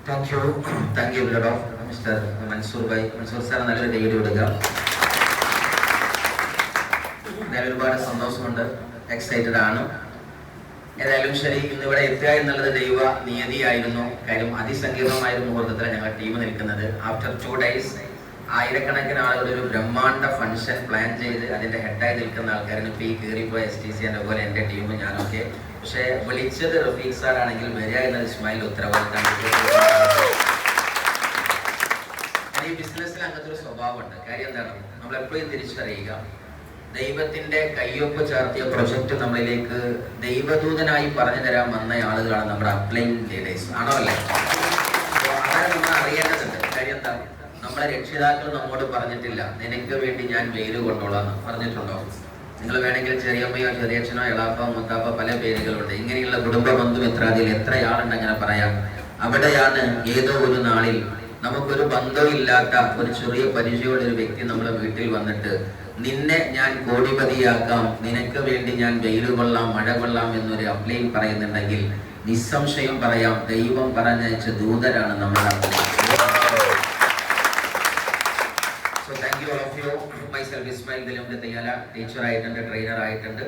Thank you mister Mansoor bhai. Mansoor sir നല്ലൊരു കൈയ്യടി കൊടുക്കുക. എന്തായാലും ഒരുപാട് സന്തോഷമുണ്ട്, എക്സൈറ്റഡ് ആണ്. ഏതായാലും ശരി, ഇന്നിവിടെ എത്തുക എന്നുള്ളത് ദൈവ നിയതിയായിരുന്നു. കാര്യം അതിസങ്കീർണമായ ഒരു മുഹൂർത്തത്തിലാണ് ഞങ്ങൾ ടീം നിൽക്കുന്നത്. ആഫ്റ്റർ 2 days ആയിരക്കണക്കിന് ആളുകൾ ഒരു ബ്രഹ്മാണ്ഡ ഫംഗ്ഷൻ പ്ലാൻ ചെയ്ത് അതിന്റെ ഹെഡായി നിൽക്കുന്ന ആൾക്കാരാണ് ഇപ്പോൾ ഈ കയറിപ്പോയ STC അതുപോലെ എൻ്റെ ടീമും ഞാനൊക്കെ. പക്ഷെ വിളിച്ചത് റഫീഖ് സാർ ആണെങ്കിൽ വരിക എന്നത് ഇസ്മായിൽ ഉത്തരവാദിത്തം. ഈ ബിസിനസ്സിൽ അങ്ങനത്തെ ഒരു സ്വഭാവമുണ്ട്. കാര്യം എന്താണ്, നമ്മളെപ്പോഴും തിരിച്ചറിയുക, ദൈവത്തിന്റെ കയ്യൊപ്പ് ചേർത്തിയ പ്രൊജക്ട് നമ്മളിലേക്ക് ദൈവദൂതനായി പറഞ്ഞു തരാൻ വന്ന ആളുകളാണ് നമ്മുടെ അപ്ലൈൻ ലീഡേഴ്സ്, ആണോ അല്ലേ? അതാണ് നമ്മൾ അറിയേണ്ടതുണ്ട്. കാര്യം എന്താ, നമ്മളെ രക്ഷിതാക്കൾ നമ്മോട് പറഞ്ഞിട്ടില്ല നിനക്ക് വേണ്ടി ഞാൻ വെയിൽ കൊണ്ടോളാം പറഞ്ഞിട്ടുണ്ടോ? നിങ്ങൾ വേണമെങ്കിൽ ചെറിയമ്മയോ ചെറിയച്ഛനോ എളാപ്പോ മുത്താപ്പ പല പേരുകളുണ്ട്. ഇങ്ങനെയുള്ള കുടുംബ ബന്ധുമിത്രാദിയിൽ എത്രയാളുണ്ട് അങ്ങനെ പറയാം. അവിടെയാണ് ഏതോ ഒരു നാളിൽ നമുക്കൊരു ബന്ധമില്ലാത്ത ഒരു ചെറിയ പരിചയമുള്ള ഒരു വ്യക്തി നമ്മുടെ വീട്ടിൽ വന്നിട്ട് നിന്നെ ഞാൻ കോടിപതിയാക്കാം, നിനക്ക് വേണ്ടി ഞാൻ വെയിൽ കൊള്ളാം മഴ കൊള്ളാം എന്നൊരു അപ്ലൈൻ പറയുന്നുണ്ടെങ്കിൽ നിസ്സംശയം പറയാം ദൈവം പറഞ്ഞയച്ച ദൂതരാണ് നമ്മുടെ. ടീച്ചർ ആയിട്ടുണ്ട്, ട്രെയിനർ ആയിട്ടുണ്ട്.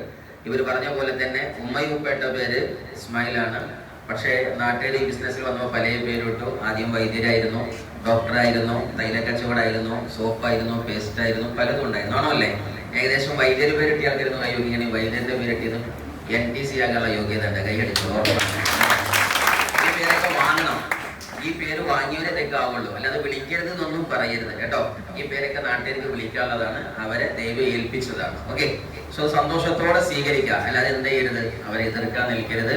ഇവർ പറഞ്ഞ പോലെ തന്നെ ഉമ്മയുപ്പേട്ട പേര് ഇസ്മായിലാണ്. പക്ഷേ നാട്ടിൽ ഈ ബിസിനസ്സിൽ വന്നപ്പോൾ പല പേരിട്ടു. ആദ്യം വൈദ്യരായിരുന്നു, ഡോക്ടറായിരുന്നു, തൈല കച്ചവടമായിരുന്നു, സോപ്പായിരുന്നു, പേസ്റ്റ് ആയിരുന്നു, പലതും ഉണ്ടായിരുന്നു, ആണോ അല്ലേ? ഏകദേശം വൈദ്യര് പേരിട്ടിയ ആൾക്കായിരുന്നു കൈയോഗിക്കണേ. വൈദ്യന്റെ പേരിട്ടിയതും NTC ആകാനുള്ള യോഗ്യത ഉണ്ട്. കൈയടിച്ചു. ഈ പേരൊക്കെ വാങ്ങണം. ഈ പേര് വാങ്ങിയവരെ തെക്കാവുള്ളൂ, അല്ലാതെ വിളിക്കരുത് എന്നൊന്നും പറയരുത് കേട്ടോ. ഈ പേരൊക്കെ നാട്ടുകാർക്ക് വിളിക്കാനുള്ളതാണ്, അവരെ ദൈവം ഏൽപ്പിച്ചതാണ്. ഓക്കെ, സോ സന്തോഷത്തോടെ സ്വീകരിക്കുക, അല്ലാതെ എന്ത് ചെയ്യരുത്, അവരെ എതിർക്കാൻ നിൽക്കരുത്.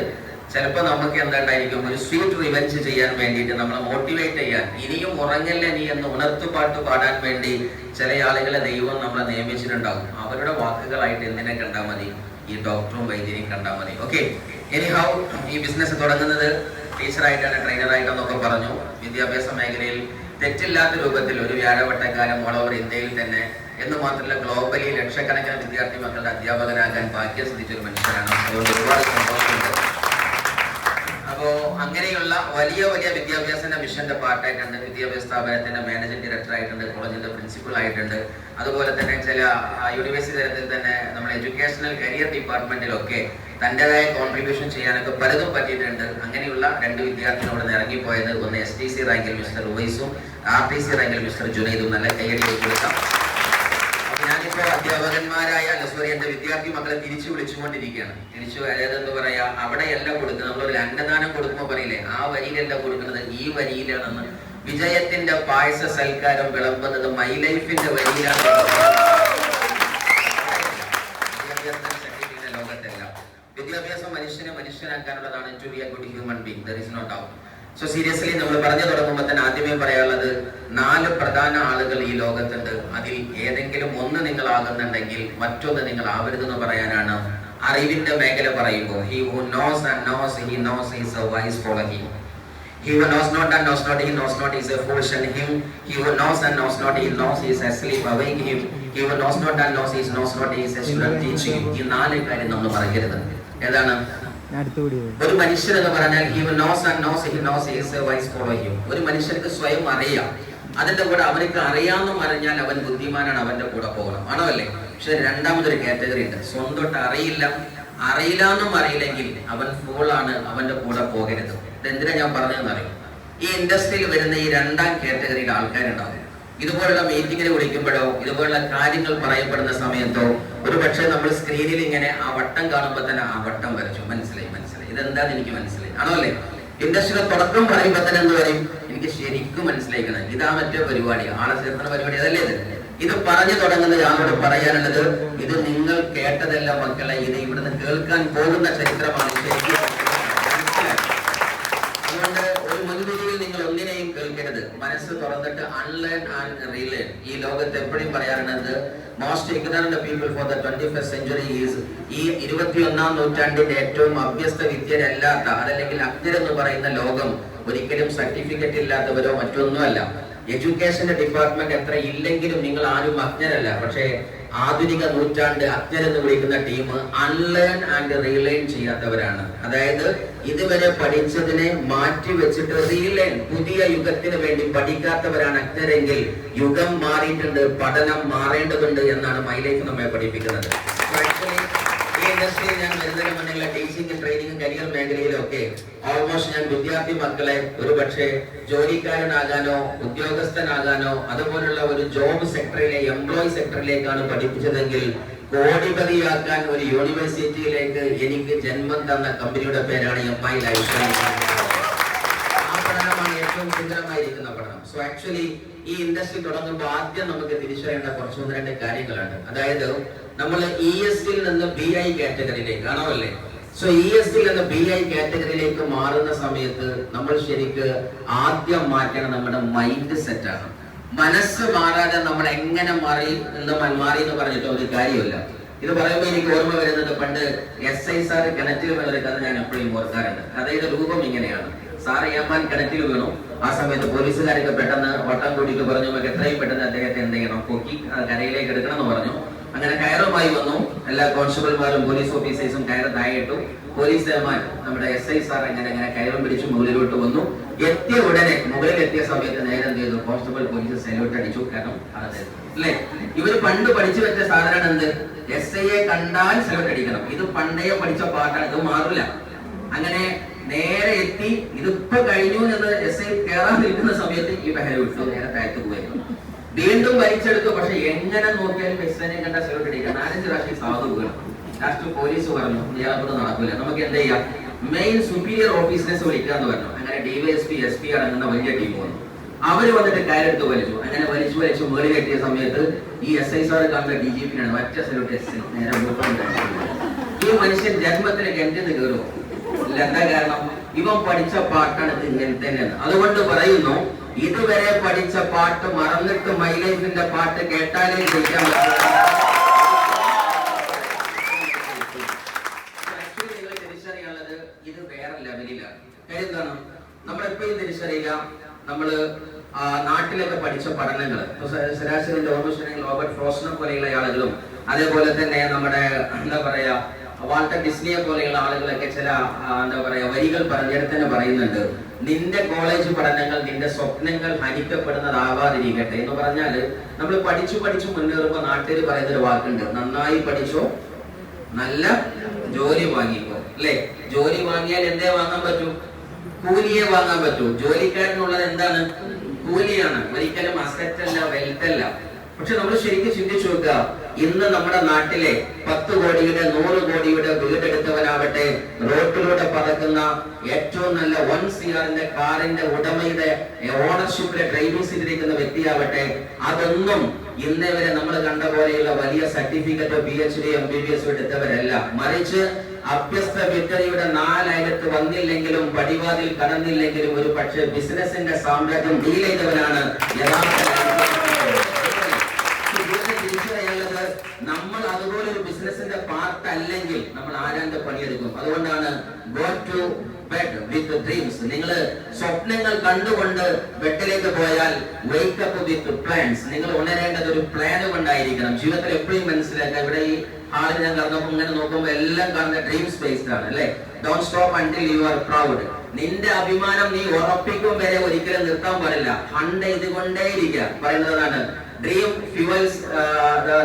ചിലപ്പോൾ നമുക്ക് എന്താണ്ടായിരിക്കും, ഒരു സ്വീറ്റ് റിവെഞ്ച് ചെയ്യാൻ വേണ്ടിയിട്ട് നമ്മളെ മോട്ടിവേറ്റ് ചെയ്യാൻ, ഇനിയും ഉറങ്ങല്ലേ നീ എന്ന് ഉണർത്തുപാട്ട് പാടാൻ വേണ്ടി ചില ആളുകളെ ദൈവം നമ്മളെ നിയമിച്ചിട്ടുണ്ടാകും. അവരുടെ വാക്കുകളായിട്ട് എന്തിനെ കണ്ടാൽ മതി, ഈ ഡോക്ടറും വൈദ്യരെയും കണ്ടാൽ മതി. ഓക്കെ, എനിഹൗ ഈ ബിസിനസ് തുടങ്ങുന്നത് ടീച്ചറായിട്ടാണ്, ട്രെയിനറായിട്ടാണെന്നൊക്കെ പറഞ്ഞു. വിദ്യാഭ്യാസ മേഖലയിൽ തെറ്റില്ലാത്ത രൂപത്തിൽ ഒരു വ്യാഴവട്ടക്കാലം ഓൾ ഓവർ ഇന്ത്യയിൽ തന്നെ എന്ന് മാത്രമല്ല ഗ്ലോബലി ലക്ഷക്കണക്കിന് വിദ്യാർത്ഥി മക്കളുടെ അധ്യാപകനാകാൻ ഭാഗ്യം സിദ്ധിച്ചൊരു മനുഷ്യനാണ്. അതുകൊണ്ട് ഒരുപാട് സന്തോഷമുണ്ട്. അപ്പോൾ അങ്ങനെയുള്ള വലിയ വലിയ വിദ്യാഭ്യാസത്തിന്റെ മിഷന്റെ പാർട്ടായിട്ടുണ്ട്. വിദ്യാഭ്യാസ സ്ഥാപനത്തിന്റെ മാനേജിംഗ് ഡയറക്ടർ ആയിട്ടുണ്ട്, കോളേജിന്റെ പ്രിൻസിപ്പൾ ആയിട്ടുണ്ട്. അതുപോലെ തന്നെ ചില യൂണിവേഴ്സിറ്റി തലത്തിൽ തന്നെ നമ്മൾ എഡ്യൂക്കേഷണൽ കരിയർ ഡിപ്പാർട്ട്മെന്റിലൊക്കെ തൻ്റെതായ കോൺട്രിബ്യൂഷൻ ചെയ്യാനൊക്കെ പലതും പറ്റിയിട്ടുണ്ട്. അങ്ങനെയുള്ള 2 വിദ്യാർത്ഥികളോട് ഇറങ്ങിപ്പോയത്, ഒന്ന് STC റാങ്കിൽ മിസ്റ്റർ ഉവൈസും RTC റാങ്കിൽ മിസ്റ്റർ ജുനൈദും. നല്ല കൈയടി കൊടുക്കാം. ഞാനിപ്പോ അധ്യാപകന്മാരായ എന്റെ വിദ്യാർത്ഥി മക്കളെ തിരിച്ചു വിളിച്ചുകൊണ്ടിരിക്കുകയാണ്. അതായത് എന്താ പറയാ, അവിടെയല്ല കൊടുക്കുന്നത്. നമ്മളൊരു അന്നദാനം കൊടുക്കുമ്പോൾ പറയില്ലേ, ആ വരിയിലല്ല കൊടുക്കുന്നത്, ഈ വരിയിലാണെന്ന്. വിജയത്തിന്റെ പായസ സൽക്കാരം വിളമ്പുന്നത് മൈ ലൈഫിന്റെ വരിയിലാണ്. ലോകത്തല്ല, വിദ്യാഭ്യാസം മനുഷ്യനെ മനുഷ്യനാക്കാനുള്ളതാണ്. To be a good human being, there is no doubt. So seriously നമ്മൾ പറഞ്ഞു തുടങ്ങുമ്പോൾ തന്നെ ആദ്യമേ പറയാനുള്ളത്, 4 പ്രധാന ആളുകൾ ഈ ലോകത്തുണ്ട്. അതിൽ ഏതെങ്കിലും ഒന്ന് നിങ്ങൾ ആകുന്നുണ്ടെങ്കിൽ മറ്റൊന്ന് നിങ്ങൾ ആവരുതെന്ന് പറയാനാണ് അറിവിന്റെ മേഖല പറയുമ്പോൾ. He who knows and knows, he knows he is a wise follow him. He who knows not and knows not, he knows not, he is a fool shun him. He who knows and knows not, he knows he is asleep, awake him. He who knows not and knows, he knows not, he is a student, teaching him. ഈ 4 കാര്യം നമ്മൾ പറയരുത്. ഏതാണ്? ഒരു മനുഷ്യൻ എന്ന് പറഞ്ഞാൽ he who knows and knows, he knows he is a wise follow him. ഒരു മനുഷ്യർക്ക് സ്വയം അറിയാം, അതിന്റെ കൂടെ അവനക്ക് അറിയാമെന്നും അറിഞ്ഞാൽ അവൻ ബുദ്ധിമാനാണ്, അവന്റെ കൂടെ പോകണം, ആണോ അല്ലേ? പക്ഷെ രണ്ടാമതൊരു കാറ്റഗറി ഉണ്ട്, സ്വന്തമായിട്ട് അറിയില്ല എന്നും അറിയില്ലെങ്കിൽ അവൻ ഫൂളാണ്, അവന്റെ കൂടെ പോകരുത്. ഇതെന്തിനാ ഞാൻ പറഞ്ഞതെന്നറിയും, ഈ ഇൻഡസ്ട്രിയിൽ വരുന്ന ഈ 2ാം കാറ്റഗറിയിൽ ആൾക്കാരുണ്ടാവും. ഇതുപോലുള്ള മീറ്റിങ്ങിന് വിളിക്കുമ്പോഴോ ഇതുപോലുള്ള കാര്യങ്ങൾ പറയപ്പെടുന്ന സമയത്തോ ഒരു പക്ഷേ നമ്മൾ സ്ക്രീനിൽ ഇങ്ങനെ ആ വട്ടം കാണുമ്പോൾ തന്നെ ആ വട്ടം വരച്ചു, മനസ്സിലായി ഇതെന്താന്ന് എനിക്ക് മനസ്സിലായി, ആണോ അല്ലേ? ഇൻഡസ്ട്രിയുടെ തുടക്കം പറയുമ്പോൾ തന്നെ എന്ത് പറയും, എനിക്ക് ശരിക്കും മനസ്സിലാക്കണം, ഇതാ മറ്റേ പരിപാടി, ആളെ ചേർക്കുന്ന പരിപാടി, അതല്ലേ ഇത് പറഞ്ഞു തുടങ്ങുന്നത്. ആളോട് പറയാനുള്ളത്, ഇത് നിങ്ങൾ കേട്ടതല്ല മക്കളെ, ഇത് ഇവിടുന്ന് കേൾക്കാൻ പോകുന്ന ചരിത്രമാണ്. ശരിക്കും അതുകൊണ്ട് ഒരു മുൻവിധിയിൽ നിങ്ങൾ ഒന്നിനെയും കേൾക്കരുത്, മനസ്സ് തുറന്നിട്ട് അൺലേൺ ആൻഡ് റീലേൺ. ഈ ലോകത്ത് എപ്പോഴും പറയാറുള്ളത്, most ignorant people for the 21st century is, ഈ 21ാം നൂറ്റാണ്ടിന്റെ ഏറ്റവും അഭ്യസ്ത വിദ്യരല്ലാത്ത, അതല്ലെങ്കിൽ അജ്ഞരെന്ന് പറയുന്ന ലോകം ഒരിക്കലും സർട്ടിഫിക്കറ്റ് ഇല്ലാത്തവരോ മറ്റൊന്നുമല്ല. എഡ്യൂക്കേഷന്റെ ഡിപ്പാർട്ട്മെന്റ് എത്ര ഇല്ലെങ്കിലും നിങ്ങൾ ആരും അജ്ഞരല്ല. പക്ഷേ ആധുനിക നൂറ്റാണ്ട് അജ്ഞരെന്ന് വിളിക്കുന്ന ടീം അൺലേൺ ആൻഡ് റീലേൺ ചെയ്യാത്തവരാണ്. അതായത് ഇതുവരെ പഠിച്ചതിനെ മാറ്റി വെച്ചിട്ട് റീലേൺ, പുതിയ യുഗത്തിന് വേണ്ടി പഠിക്കാത്തവരാണ് അജ്ഞരെങ്കിൽ യുഗം മാറിയിട്ടുണ്ട്, പഠനം മാറേണ്ടതുണ്ട് എന്നാണ് മൈ ലൈഫ് നമ്മെ പഠിപ്പിക്കുന്നത്. ഈ ഇൻഡസ്ട്രിയിൽ ഞാൻ വരുന്നതിന് മുന്നിലുള്ള ടീച്ചിങ്ങും ട്രെയിനിങ്ങും കരിയർ മേഖലയിലൊക്കെ ഓൾമോസ്റ്റ് ഞാൻ വിദ്യാർത്ഥി മക്കളെ ഒരു പക്ഷേ ജോലിക്കാരനാകാനോ ഉദ്യോഗസ്ഥനാകാനോ അതുപോലുള്ള ഒരു ജോബ് സെക്ടറിലെ എംപ്ലോയി സെക്ടറിലേക്കാണ് പഠിപ്പിച്ചതെങ്കിൽ കോടിപതിയാക്കാൻ ഒരു യൂണിവേഴ്സിറ്റിയിലേക്ക് എനിക്ക് ജന്മം തന്ന കമ്പനിയുടെ പേരാണ് MI ലൈഫ് സയൻസ്. ആ പഠനമാണ് ഏറ്റവും സുന്ദരമായിരിക്കുന്ന പഠനം. സോ ആക്ച്വലി ഈ ഇൻഡസ്ട്രി തുടങ്ങുമ്പോൾ ആദ്യം നമുക്ക് തിരിച്ചറിയേണ്ട കുറച്ചൊന്ന് രണ്ട് കാര്യങ്ങളാണ്. അതായത് നമ്മൾ ESൽ നിന്ന് BI കാറ്റഗറിയിലേക്ക് ആണല്ലേ. സോ ESൽ നിന്ന് BI കാറ്റഗറിയിലേക്ക് മാറുന്ന സമയത്ത് നമ്മൾ ശരിക്ക് ആദ്യം മാറ്റണം നമ്മുടെ മൈൻഡ് സെറ്റാണ്. മനസ്സ് മാറാതെ നമ്മൾ എങ്ങനെ മാറി എന്ന് പറഞ്ഞിട്ട് ഒരു കാര്യമില്ല. ഇത് പറയുമ്പോൾ എനിക്ക് ഓർമ്മ വരുന്നത് പണ്ട് SI സാർ കിണറ്റിൽ വീണൊരു കഥ ഞാൻ എപ്പോഴും ഓർക്കാറുണ്ട്. കഥയുടെ രൂപം ഇങ്ങനെയാണ്. സാറ് ഏമാൻ കിണറ്റിൽ വീണു. ആ സമയത്ത് പോലീസുകാരൊക്കെ പെട്ടെന്ന് വട്ടം കൂടിയിട്ട് പറഞ്ഞു നമുക്ക് എത്രയും പെട്ടെന്ന് അദ്ദേഹത്തെ എന്ത് ചെയ്യണം, പൊക്കി കരയിലേക്ക് എടുക്കണം എന്ന് പറഞ്ഞു. അങ്ങനെ കയറുമായി വന്നു. എല്ലാ കോൺസ്റ്റബിൾമാരും പോലീസ് ഓഫീസേഴ്സും കയറ് താഴെയിട്ടു. പോലീസ് ഏമാൻ നമ്മുടെ SI സാർ അങ്ങനെ കയറും പിടിച്ച് മുകളിലോട്ട് വന്നു. എത്തിയ ഉടനെ മുകളിൽ എത്തിയ സമയത്ത് നേരെ എന്ത് ചെയ്തു, കോൺസ്റ്റബിൾ പോലീസ് സല്യൂട്ട് അടിച്ചു. കാരണം അല്ലേ, ഇവര് പണ്ട് പഠിച്ചു വെച്ച സാധനം എന്ത്, SIയെ കണ്ടാൽ സല്യൂട്ട് അടിക്കണം. ഇത് പണ്ടേ പഠിച്ച പാട്ടാണ്, ഇത് മാറില്ല. അങ്ങനെ നേരെ എത്തി. ഇതിപ്പോ കഴിഞ്ഞു എന്ന് SI കയറാൻ നിൽക്കുന്ന സമയത്ത് ഈ ബഹല വിട്ടു നേരെ താഴത്ത് പോയിരുന്നു. വീണ്ടും വലിച്ചെടുത്തു. പക്ഷെ എങ്ങനെ നോക്കിയാലും SIനെ കണ്ട സല്യൂട്ട് അടിക്കാം. 4-5 പ്രാവശ്യം സാധു വീണു. ലാസ്റ്റ് പോലീസ് പറഞ്ഞു ഇയാളെ നടക്കൂല, നമുക്ക് എന്ത് ചെയ്യാം, മെയിൻ സുപ്പീരിയർ ഓഫീസേഴ്സ് വിളിക്കാന്ന് പറഞ്ഞു. അങ്ങനെ DYSP SP അടങ്ങുന്ന വലിയ ടീം വന്നു. അവര് വന്നിട്ട് കയറെടുത്ത് വലിച്ചു. അങ്ങനെ വലിച്ചു മുകളിലെത്തിയ സമയത്ത് ഈ SI സാർ കാണുന്ന DGP-നാണ്. ഒറ്റ സല്യൂട്ട് SI നേരെ ഈ മനുഷ്യൻ ജന്മത്തിന് കിണറ്റിന്ന് കയറുമോ? ഇല്ല. എന്താ കാരണം? ഇവൻ പഠിച്ച പാട്ടാണ് ഇത് ഇങ്ങനെ തന്നെയാണ്. അതുകൊണ്ട് പറയുന്നു, ഇതുവരെ പഠിച്ച പാട്ട് മറന്നിട്ട് മൈ ലൈഫിന്റെ പാട്ട് കേട്ടാലേ ജയിക്കാൻ പറ്റും. ഇത് വേറെ ലെവലിലാണ്. കാര്യം എന്താണ്, നമ്മളെപ്പോഴും തിരിച്ചറിയുക, നമ്മള് നാട്ടിലൊക്കെ പഠിച്ച പഠനങ്ങൾ ശരാശരി റോബർട്ട് ഫ്രോസ്റ്റിനെ പോലെയുള്ള ആളുകളും അതേപോലെ തന്നെ നമ്മുടെ എന്താ പറയാ വാൾട്ടർ ഡിസ്നിയെ പോലെയുള്ള ആളുകളൊക്കെ ചില എന്താ പറയാ വരികൾ പറഞ്ഞിടത്ത് തന്നെ പറയുന്നുണ്ട്, നിന്റെ കോളേജ് പഠനങ്ങൾ നിന്റെ സ്വപ്നങ്ങൾ ഹനിക്കപ്പെടുന്നതാവാതിരിക്കട്ടെ എന്ന് പറഞ്ഞാല് നമ്മൾ പഠിച്ചു മുന്നേറുമ്പോ നാട്ടിൽ പറയുന്നൊരു വാക്കുണ്ട്, നന്നായി പഠിച്ചോ നല്ല ജോലി വാങ്ങിക്കോ. അല്ലെ, ജോലി വാങ്ങിയാൽ എന്തേ വാങ്ങാൻ പറ്റൂ, കൂലിയെ വാങ്ങാൻ പറ്റൂ. ജോലിക്കാരനുള്ളത് എന്താണ്, കൂലിയാണ്, ഒരിക്കലും അസറ്റ് അല്ല, വെൽത്ത് അല്ല. പക്ഷെ നമ്മൾ ശരിക്കും ചിന്തിച്ചു നോക്കുക, ഇന്ന് നമ്മുടെ നാട്ടിലെ 10 കോടിയുടെ 100 കോടിയുടെ വീടെടുത്തവനാവട്ടെ, റോഡിലൂടെ പറക്കുന്ന ഏറ്റവും നല്ല 1 CR കാറിന്റെ ഉടമയുടെ ഓണർഷിപ്പിലെ ഡ്രൈവിംഗ് സീറ്റിലിരിക്കുന്ന വ്യക്തിയാവട്ടെ, അതൊന്നും ഇന്നേ വരെ നമ്മൾ കണ്ട പോലെയുള്ള വലിയ സർട്ടിഫിക്കറ്റോ PhD MBBS എടുത്തവരല്ല. മറിച്ച് അഭ്യസ്ത വിദ്യയുടെ 4 അയലത്ത് വന്നില്ലെങ്കിലും പടിവാതിൽ കടന്നില്ലെങ്കിലും ഒരു പക്ഷേ ബിസിനസിന്റെ സാമ്രാജ്യം ഡീൽ ചെയ്തവനാണ് യഥാർത്ഥ. നമ്മൾ അതുപോലെ ഒരു ബിസിനസിന്റെ പാർട്ട് അല്ലെങ്കിൽ നമ്മൾ ആരാന്റെ പണിയെടുക്കും. അതുകൊണ്ടാണ് go to bed with dreams. നിങ്ങൾ സ്വപ്നങ്ങൾ കണ്ടുകൊണ്ട് ബെഡിലേക്ക് പോയാൽ wake up with plans. നിങ്ങൾ ഉണരേണ്ടത് ഒരു പ്ലാൻ കൊണ്ടായിരിക്കണം. ജീവിതത്തിൽ എപ്പോഴും മനസ്സിലാക്കുക, ഇവിടെ ഈ ഹാളിൽ ഞാൻ കടന്നപ്പോൾ ഇങ്ങനെ നോക്കുമ്പോൾ എല്ലാം കാണുന്ന ഡ്രീം സ്പേസ് ആണ് അല്ലെ. Don't stop until you are proud. നിന്റെ അഭിമാനം നീ ഉറപ്പിക്കും വരെ ഒരിക്കലും നിർത്താൻ പാടില്ല, ഹണ്ട് ചെയ്തുകൊണ്ടേയിരിക്കുക. പറയുന്നതാണ് ഡ്രീം ഫ്യൂവൽസ്.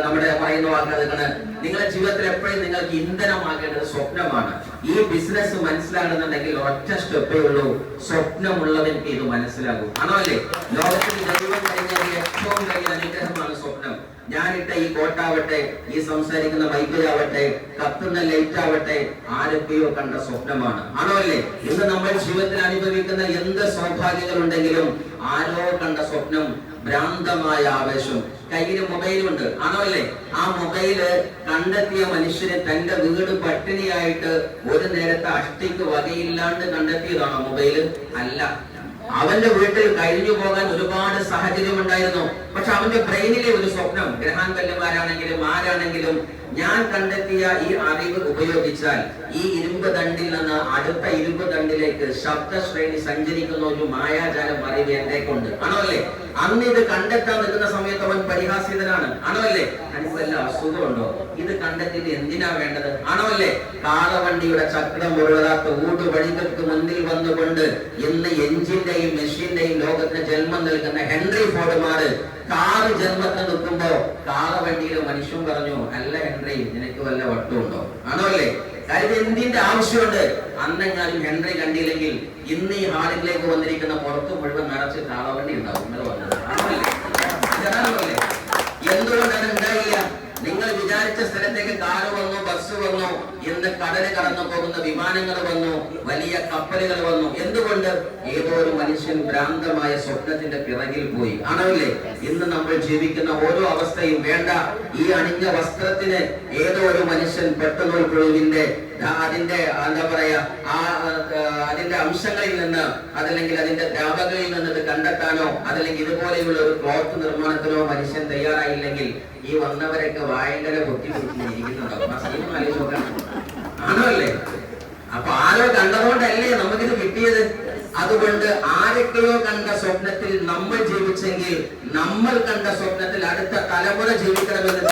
നമ്മുടെ പറയുന്ന വാക്കാണ്, നിങ്ങളുടെ ജീവിതത്തിൽ എപ്പോഴും നിങ്ങൾക്ക് ഇന്ധനമാകേണ്ടത് സ്വപ്നമാണ്. ഈ ബിസിനസ് മനസ്സിലാകുന്നുണ്ടെങ്കിൽ ഒറ്റ സ്റ്റെപ്പേ ഉള്ളൂ, സ്വപ്നമുള്ളവർക്ക് ഇത് മനസ്സിലാകും. ആണോ അല്ലേ? ലോകത്തിൽ ദൈവം കഴിഞ്ഞാൽ ഏറ്റവും വലിയ അനുഗ്രഹമാണ് സ്വപ്നം. ഞാനിട്ട ഈ കോട്ടാവട്ടെ, ഈ സംസാരിക്കുന്ന മൈക്കിലാവട്ടെ, കത്തുന്ന ലൈറ്റ് ആവട്ടെ, ആരൊക്കെയോ കണ്ട സ്വപ്നമാണ്. ആണോ അല്ലേ? ഇന്ന് നമ്മൾ ജീവിതത്തിൽ അനുഭവിക്കുന്ന എന്ത് സൗഭാഗ്യങ്ങൾ ഉണ്ടെങ്കിലും ആരോ കണ്ട സ്വപ്നം, ഭ്രാന്തമായ ആവേശം. കയ്യിൽ മൊബൈലുണ്ട്, ആണോ അല്ലേ? ആ മൊബൈല് കണ്ടെത്തിയ മനുഷ്യന് തന്റെ വീട് പട്ടിണിയായിട്ട് ഒരു നേരത്തെ അഷ്ടിക്ക് വകയില്ലാണ്ട് കണ്ടെത്തിയതാണോ മൊബൈല്? അല്ല. അവന്റെ വീട്ടിൽ കഴിഞ്ഞു പോകാൻ ഒരുപാട് സാഹചര്യം ഉണ്ടായിരുന്നു. പക്ഷെ അവന്റെ ബ്രെയിനിലെ ഒരു സ്വപ്നം, ഗ്രഹാൻ കല്ലുമാരാണെങ്കിലും ആരാണെങ്കിലും ഞാൻ കണ്ടെത്തിയ ഈ അറിവ് ഉപയോഗിച്ചാൽ ഈ ഇരുമ്പ് ദണ്ടിൽ നിന്ന് അടുത്ത ഇരുമ്പ് ദണ്ടിലേക്ക് ശബ്ദശ്രേണി സഞ്ചരിക്കുന്ന ഒരു മായാജാലം അറിവ് എന്റെ കൊണ്ട് ആണോ അല്ലേ? അന്ന് ഇത് കണ്ടെത്താൻ നിൽക്കുന്ന സമയത്ത് അവൻ പരിഹാസിതനാണ് ആണോ അല്ലേ? എനിക്ക് വല്ല അസുഖമുണ്ടോ? ഇത് കണ്ടെത്തിയത് എന്തിനാ വേണ്ടത് ആണോ അല്ലേ? കാളവണ്ടിയുടെ ചക്രം മുഴുവനാത്ത ഊടുവഴികൾക്ക് മുന്നിൽ വന്നുകൊണ്ട് ഇന്ന് എഞ്ചിന്റെയും മെഷീന്റെയും ലോകത്തിന് ജന്മം നൽകുന്ന ഹെൻറി ഫോർഡുമാര് കാറ് ജന്മത്തിൽ നിൽക്കുമ്പോ കാളവണ്ടിയിലെ മനുഷ്യൻ പറഞ്ഞു, അല്ല ഹെൻറി, നിനക്ക് വല്ല വട്ടുണ്ടോ ആണോ അല്ലേ? കാര്യം എന്തിന്റെ ആവശ്യമുണ്ട്? അന്നെങ്ങാനും ഹെൻറി കണ്ടില്ലെങ്കിൽ ഇന്ന് ഈ ഹാളിലേക്ക് വന്നിരിക്കുന്ന പുറത്ത് മുഴുവൻ നിറച്ച് കാളവണ്ടി ഉണ്ടാവും. നിങ്ങൾ വന്നത് ആണോ അല്ലേ? എന്തുകൊണ്ടാണ് ഉണ്ടായില്ല? നിങ്ങൾ വിചാരിച്ച സ്ഥലത്തേക്ക് കാറ് വന്നു, ബസ് വന്നു, ഇന്ന് കടല് കടന്നു പോകുന്ന വിമാനങ്ങൾ വന്നു, വലിയ കപ്പലുകൾ വന്നു. എന്തുകൊണ്ട്? ഏതോ ഒരു മനുഷ്യൻ ഭ്രാന്തമായ സ്വപ്നത്തിന്റെ പിറകിൽ പോയി ആണല്ലേ? ഇന്ന് നമ്മൾ ജീവിക്കുന്ന ഓരോ അവസ്ഥയും വേണ്ട. ഈ അണിഞ്ഞ വസ്ത്രത്തിന് ഏതോ ഒരു മനുഷ്യൻ പെട്ടെന്നൊരു പുഴുവിന്റെ അതിന്റെ എന്താ പറയാ അതിന്റെ അംശങ്ങളിൽ നിന്ന് അതല്ലെങ്കിൽ അതിന്റെ ദ്രാവകളിൽ നിന്ന് ഇത് കണ്ടെത്താനോ അതല്ലെങ്കിൽ ഇതുപോലെയുള്ള ഒരു ക്ലോത്ത് നിർമ്മാണത്തിനോ മനുഷ്യൻ തയ്യാറായില്ലെങ്കിൽ ഈ വന്നവരൊക്കെ ഭയങ്കര ബുദ്ധിമുട്ടിയിരിക്കുന്നുണ്ടാവും. ആണോ അല്ലേ? അപ്പൊ ആരോ കണ്ടതുകൊണ്ടല്ലേ നമുക്കിത് കിട്ടിയത്. അതുകൊണ്ട് ആരൊക്കെയോ കണ്ട സ്വപ്നത്തിൽ നമ്മൾ ജീവിച്ചെങ്കിൽ നമ്മൾ കണ്ട സ്വപ്നത്തിൽ അടുത്ത തലമുറ ജീവിക്കണമെന്ന്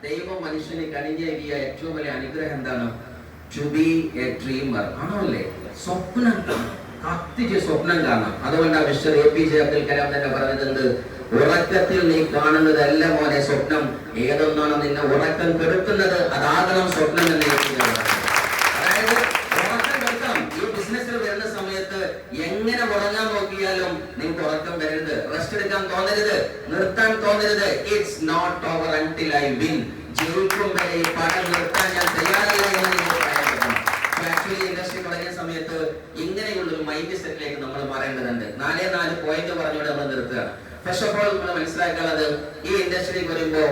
ദൈവം മനുഷ്യന് കനിഞ്ഞേകിയ ഏറ്റവും വലിയ അനുഗ്രഹം എന്താണ്? ടു ബി എ ഡ്രീമർ ആണോ അല്ലേ? സ്വപ്നം കത്തിച്ച് സ്വപ്നം കാണാം. അതുകൊണ്ടാണ് മിസ്റ്റർ APJ അബ്ദുൽ കലാം തന്നെ പറഞ്ഞത്, ഉറക്കത്തിൽ നീ കാണുന്നതല്ല മോനെ സ്വപ്നം, ഏതൊന്നാണ് നിന്നെ ഉറക്കം കെടുത്തുന്നത് അതാകണം സ്വപ്നം എന്ന്. അതായത് ഉറക്കം കെടുക്കണം. ഈ ബിസിനസ്സിൽ വരുന്ന സമയത്ത് എങ്ങനെ ഉറങ്ങാൻ നോക്കിയാലും നിങ്ങൾക്ക് ഉറക്കം വരരുത്, റെസ്റ്റ് എടുക്കാൻ തോന്നരുത്, നിർത്താൻ തോന്നരുത്. It's not over until I win. ജയിക്കും വരെ ഈ പണം നിർത്താൻ ഞാൻ തയ്യാറല്ല എന്ന് നിങ്ങൾ പറയപ്പെടുന്നു. ആക്ച്വലി ഇൻഡസ്ട്രി തുടങ്ങിയ സമയത്ത് ഇങ്ങനെയുള്ളൊരു മൈൻഡ് സെറ്റിലേക്ക് നമ്മൾ മാറേണ്ടതുണ്ട്. 4 പോയിന്റ് പറഞ്ഞുകൊണ്ട് നമ്മൾ നിർത്തുകയാണ്. ഫസ്റ്റ് ഓഫ് ഓൾ നമ്മൾ മനസ്സിലാക്കാനുള്ളത്, ഈ ഇൻഡസ്ട്രിയിൽ വരുമ്പോ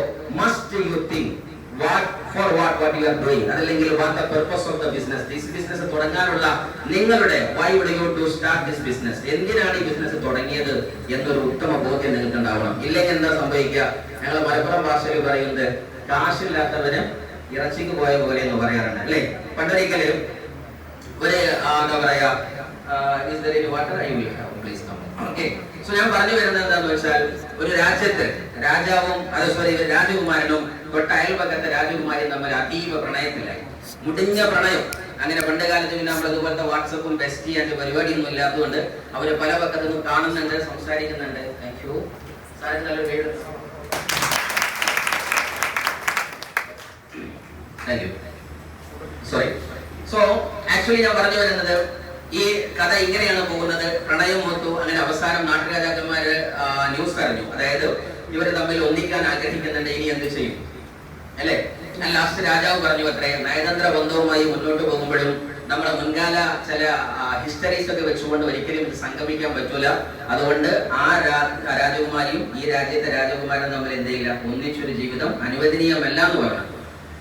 must you think what you are doing, അതല്ലെങ്കിൽ what the purpose of the business. This business തുടങ്ങാനുള്ള നിങ്ങളുടെ why would you to start this business, എന്തിനാണ് ഈ ബിസിനസ് തുടങ്ങിയത് എന്നൊരു ഉത്തമ ബോധ്യം നിങ്ങൾക്ക് ഉണ്ടാവണം. ഇല്ലെങ്കിൽ എന്താ സംഭവിക്കുക? ഞങ്ങൾ മലപ്പുറം ഭാഷയിൽ പറയുന്നത് കാശില്ലാത്തവന് ഇറച്ചിക്ക് പോയ പോലെ എന്ന് പറയാറുണ്ട് അല്ലേ? പണ്ടൊരിക്കല് ഒരു എന്താ പറയാ സോ ഞാൻ പറഞ്ഞു വരുന്നത് എന്താന്ന് വെച്ചാൽ, ഒരു രാജ്യത്ത് രാജാവും രാജകുമാരനും തൊട്ട അയൽപക്കത്തെ രാജകുമാരിയും തമ്മിൽ അതീവ പ്രണയത്തിലായി, മുടിഞ്ഞ പ്രണയം. അങ്ങനെ പണ്ട് കാലത്ത് പിന്നെ നമ്മൾ ഇതുപോലത്തെ വാട്സപ്പും ബെസ്റ്റ് ചെയ്യാൻ പരിപാടിയൊന്നും ഇല്ലാത്തതുകൊണ്ട് അവര് പല പക്കത്തുനിന്നും കാണുന്നുണ്ട്, സംസാരിക്കുന്നുണ്ട്. താങ്ക് യു സാർ, നല്ലൊരു വീട്. Thank you. Sorry. So actually ഞാൻ പറഞ്ഞു വരുന്നത്, ഈ കഥ ഇങ്ങനെയാണ് പോകുന്നത്. പ്രണയം മൂത്തു. അങ്ങനെ അവസാനം നാട്ടുരാജാക്കന്മാര് ന്യൂസ് അറിഞ്ഞു. അതായത് ഇവര് തമ്മിൽ ഒന്നിക്കാൻ ആഗ്രഹിക്കുന്നുണ്ട്, ഇനി എന്ത് ചെയ്യും അല്ലെ? ലാസ്റ്റ് രാജാവ് പറഞ്ഞു അത്രേ, നയതന്ത്ര ബന്ധവുമായി മുന്നോട്ട് പോകുമ്പോഴും നമ്മുടെ മുൻകാല ചില ഹിസ്റ്ററീസ് ഒക്കെ വെച്ചുകൊണ്ട് ഒരിക്കലും ഇത് സംഗമിക്കാൻ പറ്റൂല. അതുകൊണ്ട് ആ രാജകുമാരിയും ഈ രാജ്യത്തെ രാജകുമാരൻ തമ്മിൽ എന്ത് ചെയ്യില്ല, ഒന്നിച്ചൊരു ജീവിതം അനുവദനീയമല്ല എന്ന് പറഞ്ഞു.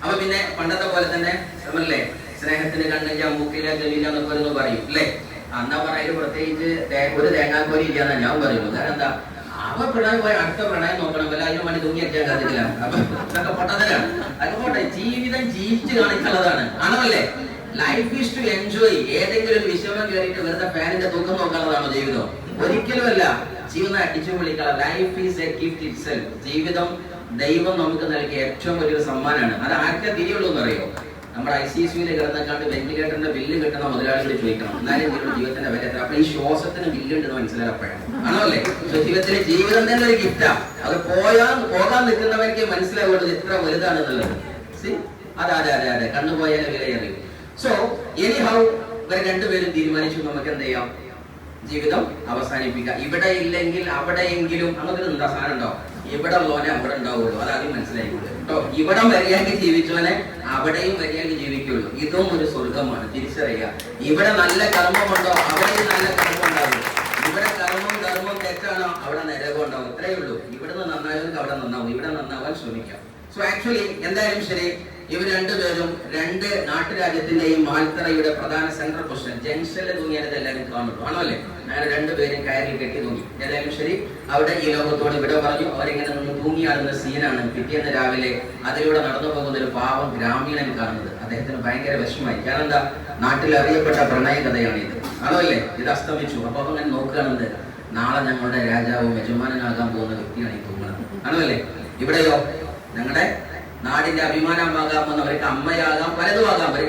അപ്പൊ പിന്നെ പണ്ടത്തെ പോലെ തന്നെ നമ്മളല്ലേ സ്നേഹത്തിന് കണ്ണുക മൂക്കില ചെവിയില്ല എന്നൊക്കെ പറയും അല്ലേ? അന്നാ പറയുന്നത് പ്രത്യേകിച്ച് ഒരു തേങ്ങാക്കോരി ഇല്ലാന്നാ ഞാൻ പറയുള്ളൂ. കാരണം എന്താ, അവ പ്രണയം പോയി അടുത്ത പ്രണയം നോക്കണം, വല്ല അതിനു വേണ്ടി തൂങ്ങി അടിക്കാൻ സാധിക്കില്ല. അപ്പൊ ഇതൊക്കെ പൊട്ടതരാണ്. അതൊക്കെ പോട്ടെ, ജീവിതം ജീവിച്ച് കാണിക്കാനുള്ളതാണ് ആണോ അല്ലേ? Life is to enjoy. ഏതെങ്കിലും ഒരു വിഷമം കയറിയിട്ട് വെറുതെ ഫാനിന്റെ തൂക്കം നോക്കാനുള്ളതാണോ ജീവിതം? ഒരിക്കലും അല്ല. ജീവിതം അടിച്ചു വിളിക്കണം. Life is A gift itself. ജീവിതം ദൈവം നമുക്ക് നൽകിയ ഏറ്റവും വലിയൊരു സമ്മാനമാണ്. അത് ആർക്കെ തിരിയുള്ളൂ എന്നറിയോ? നമ്മുടെ ICUയിൽ കിടന്നേക്കാണ്ട് വെന്റിലേറ്ററിന്റെ ബില്ല് കിട്ടണ മുതലാളികൾ ചോദിക്കണം, എന്നാലും നിങ്ങളുടെ ജീവിതത്തിന്റെ വില എത്ര. അപ്പൊ ഈ ശ്വാസത്തിന് ബില്ലുണ്ടെന്ന് മനസ്സിലാക്കപ്പോഴാണ് ആണോ അല്ലേ? ജീവിതത്തിലെ ജീവിതം തന്നെ ഒരു ഗിഫ്റ്റാ. അത് പോകാൻ നിൽക്കുന്നവർക്ക് മനസ്സിലാവുന്നത് എത്ര വലുതാണെന്നുള്ളത്. അതെ കണ്ണു പോയാലും വിലയേറിയും. സോ എനി ഹൗ ഇവർ രണ്ടുപേരും തീരുമാനിച്ചു, നമുക്ക് എന്ത് ചെയ്യാം, ജീവിതം അവസാനിപ്പിക്കാം. ഇവിടെ ഇല്ലെങ്കിൽ അവിടെയെങ്കിലും അങ്ങനത്തെ എന്താ സാധനം ഉണ്ടോ? ഇവിടെ ഉള്ളവനെ അവിടെ ഉണ്ടാവുള്ളൂ. അതാദ്യം മനസ്സിലായിക്കോളൂ കേട്ടോ. ഇവിടെ മര്യാദയ്ക്ക് ജീവിച്ചവനെ അവിടെയും മര്യാദയ്ക്ക് ജീവിക്കുള്ളൂ. ഇതും ഒരു സ്വർഗമാണ്, തിരിച്ചറിയുക. ഇവിടെ നല്ല കർമ്മമുണ്ടോ അവിടെയും നല്ല കർമ്മം ഉണ്ടാവും. ഇവിടെ കർമ്മം തെറ്റാണോ അവിടെ നരകം ഉണ്ടാവും. ഇത്രയേ ഉള്ളൂ. ഇവിടുന്ന് നന്നായവർക്ക് അവിടെ നന്നാവും. ഇവിടെ നന്നാവാൻ ശ്രമിക്കാം. സോ ആക്ച്വലി എന്തായാലും ശരി, ഇവർ രണ്ടുപേരും രണ്ട് നാട്ടുരാജ്യത്തിന്റെയും മാൽത്തറയുടെ പ്രധാന സെൻട്രൽ പൊസിഷൻ ജംഗ്ഷനിൽ തൂങ്ങിയത് എല്ലാവരും കാണുള്ളൂ, ആണോ അല്ലേ? അങ്ങനെ രണ്ടുപേരും കയറിൽ കെട്ടി തൂങ്ങി. ഏതായാലും ശരി, അവിടെ ഈ ലോകത്തോട് ഇവിടെ പറഞ്ഞു. അവരിങ്ങനെ നിന്ന് തൂങ്ങിയാടുന്ന സീനാണ് പിറ്റേന്ന് രാവിലെ അതിലൂടെ നടന്നു പോകുന്ന ഒരു പാവം ഗ്രാമീണൻ കാണുന്നത്. അദ്ദേഹത്തിന് ഭയങ്കര വിഷമമായി. കാരണം എന്താ, നാട്ടിൽ അറിയപ്പെട്ട പ്രണയ കഥയാണ് ഇത്, ആണോ അല്ലേ? ഇത് അസ്തമിച്ചു. അപ്പൊ അങ്ങനെ നോക്കുകയാണെന്ന്, നാളെ ഞങ്ങളുടെ രാജാവും യജമാനാകാൻ പോകുന്ന വ്യക്തിയാണ് ഈ തൂങ്ങുന്നത്, ആണോ അല്ലേ? ഇവിടെയോ ഞങ്ങളുടെ നാടിന്റെ അഭിമാനമാകാമെന്ന്, അവർക്ക് അമ്മയാകാം, പലതുമാകാം, ഒരു